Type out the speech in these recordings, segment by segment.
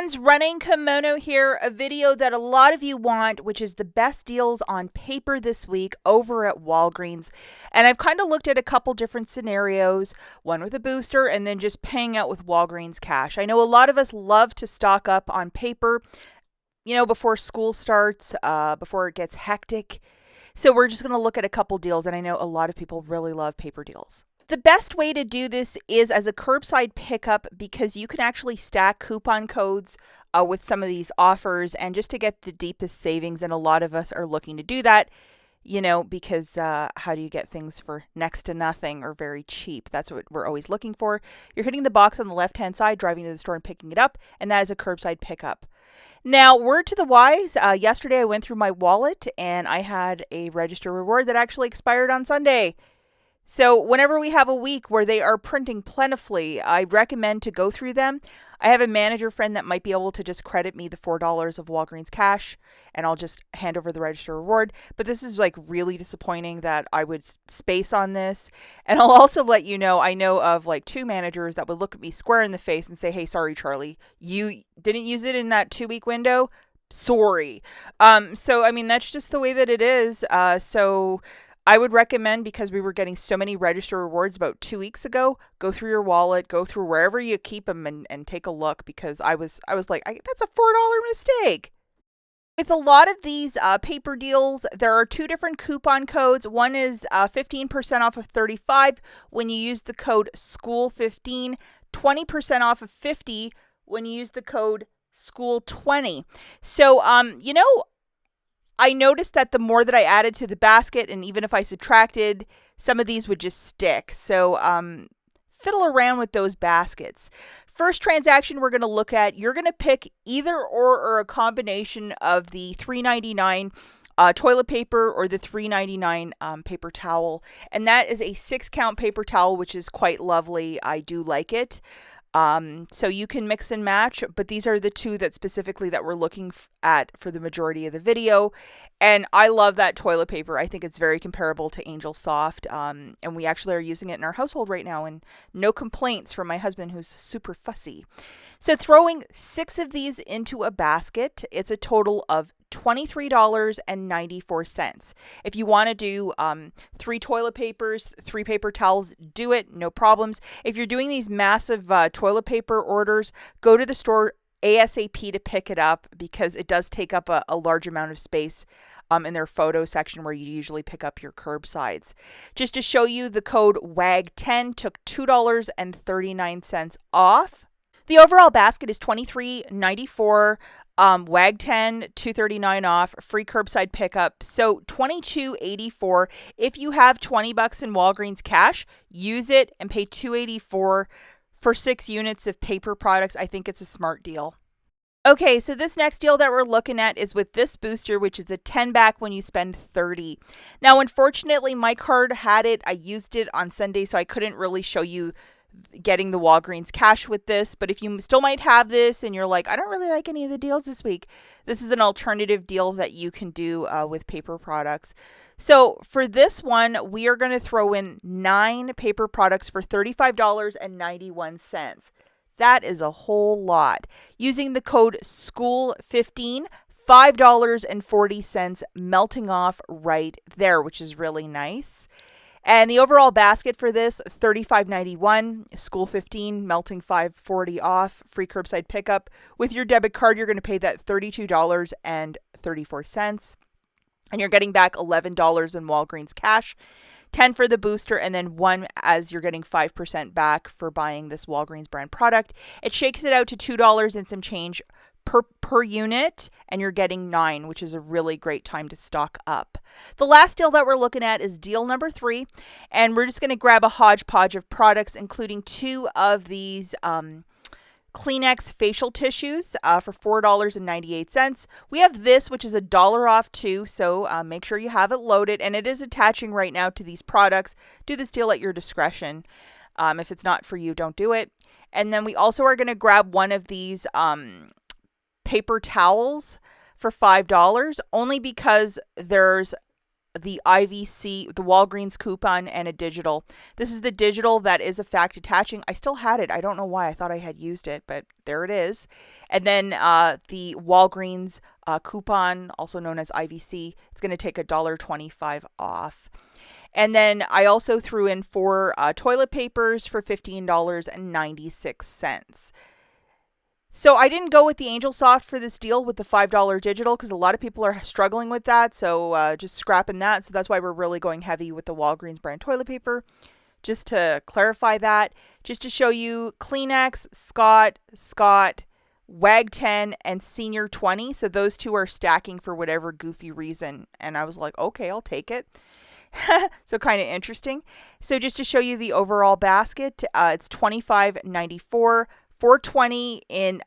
friends, Running Kimono here, a video that a lot of you want, which is the best deals on paper this week over at Walgreens. And I've kind of looked at a couple different scenarios, one with a booster and then just paying out with Walgreens cash. I know a lot of us love to stock up on paper, before school starts, before it gets hectic. So we're just going to look at a couple deals, and I know a lot of people really love paper deals. The best way to do this is as a curbside pickup because you can actually stack coupon codes with some of these offers and just to get the deepest savings. And a lot of us are looking to do that, because how do you get things for next to nothing or very cheap? That's what we're always looking for. You're hitting the box on the left-hand side, driving to the store and picking it up, and that is a curbside pickup. Now, word to the wise, yesterday I went through my wallet and I had a register reward that actually expired on Sunday. So whenever we have a week where they are printing plentifully, I recommend to go through them. I have a manager friend that might be able to just credit me the $4 of Walgreens cash, and I'll just hand over the register reward. But this is like really disappointing that I would space on this. And I'll also let you know, I know of like two managers that would look at me square in the face and say, "Hey, sorry, Charlie, you didn't use it in that 2-week window. Sorry." So, I mean, that's just the way that it is. So I would recommend, because we were getting so many register rewards about 2 weeks ago, go through your wallet, go through wherever you keep them and take a look, because I was like, that's a $4 mistake. With a lot of these paper deals, there are two different coupon codes. One is 15% off of 35 when you use the code SCHOOL15, 20% off of 50 when you use the code SCHOOL20. So, I noticed that the more that I added to the basket, and even if I subtracted, some of these would just stick. So fiddle around with those baskets. First transaction we're going to look at, you're going to pick either or a combination of the $3.99 toilet paper or the $3.99 paper towel. And that is a 6-count paper towel, which is quite lovely. I do like it. So you can mix and match, but these are the two that specifically that we're looking at for the majority of the video. And I love that toilet paper. I think it's very comparable to Angel Soft. And we actually are using it in our household right now, and no complaints from my husband, who's super fussy. So throwing 6 of these into a basket, it's a total of $23.94. If you want to do 3 toilet papers, 3 paper towels, do it, no problems. If you're doing these massive toilet paper orders, go to the store ASAP to pick it up, because it does take up a large amount of space in their photo section where you usually pick up your curbsides. Just to show you, the code WAG10 took $2.39 off. The overall basket is $23.94. WAG 10, $2.39 off, free curbside pickup. So $22.84. If you have $20 in Walgreens cash, use it and pay $2.84 for 6 units of paper products. I think it's a smart deal. Okay, so this next deal that we're looking at is with this booster, which is a 10 back when you spend 30. Now, unfortunately, my card had it. I used it on Sunday, so I couldn't really show you getting the Walgreens cash with this. But if you still might have this and you're like, I don't really like any of the deals this week, this is an alternative deal that you can do with paper products. So for this one, we are going to throw in 9 paper products for $35.91. That is a whole lot. Using the code SCHOOL15, $5.40 melting off right there, which is really nice. And the overall basket for this, $35.91, SCHOOL15, melting $5.40 off, free curbside pickup. With your debit card, you're going to pay that $32.34. And you're getting back $11 in Walgreens cash, 10 for the booster, and then 1 as you're getting 5% back for buying this Walgreens brand product. It shakes it out to $2 and some change per unit, and you're getting 9, which is a really great time to stock up. The last deal that we're looking at is deal number 3, and we're just going to grab a hodgepodge of products, including 2 of these Kleenex facial tissues for $4.98. We have this, which is $1 off too, so make sure you have it loaded, and it is attaching right now to these products. Do this deal at your discretion. If it's not for you, don't do it. And then we also are going to grab one of these paper towels for $5, only because there's the IVC, the Walgreens coupon, and a digital. This is the digital that is a fact attaching. I still had it. I don't know why. I thought I had used it, but there it is. And then the Walgreens coupon, also known as IVC, it's going to take $1.25 off. And then I also threw in 4 toilet papers for $15.96. So I didn't go with the Angel Soft for this deal with the $5 digital because a lot of people are struggling with that. So just scrapping that. So that's why we're really going heavy with the Walgreens brand toilet paper. Just to clarify that, just to show you Kleenex, Scott, WAG 10, and Senior 20. So those 2 are stacking for whatever goofy reason. And I was like, okay, I'll take it. So kind of interesting. So just to show you the overall basket, it's $25.94. $4.20 in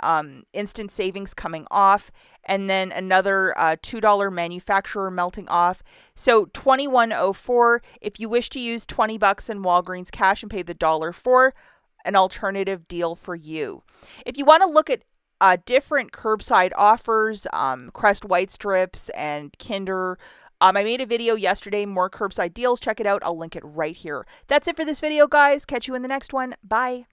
instant savings coming off, and then another $2 manufacturer melting off. So $21.04. If you wish to use $20 in Walgreens cash and pay the $1 for, an alternative deal for you. If you want to look at different curbside offers, Crest White Strips and Kinder, I made a video yesterday, more curbside deals. Check it out. I'll link it right here. That's it for this video, guys. Catch you in the next one. Bye.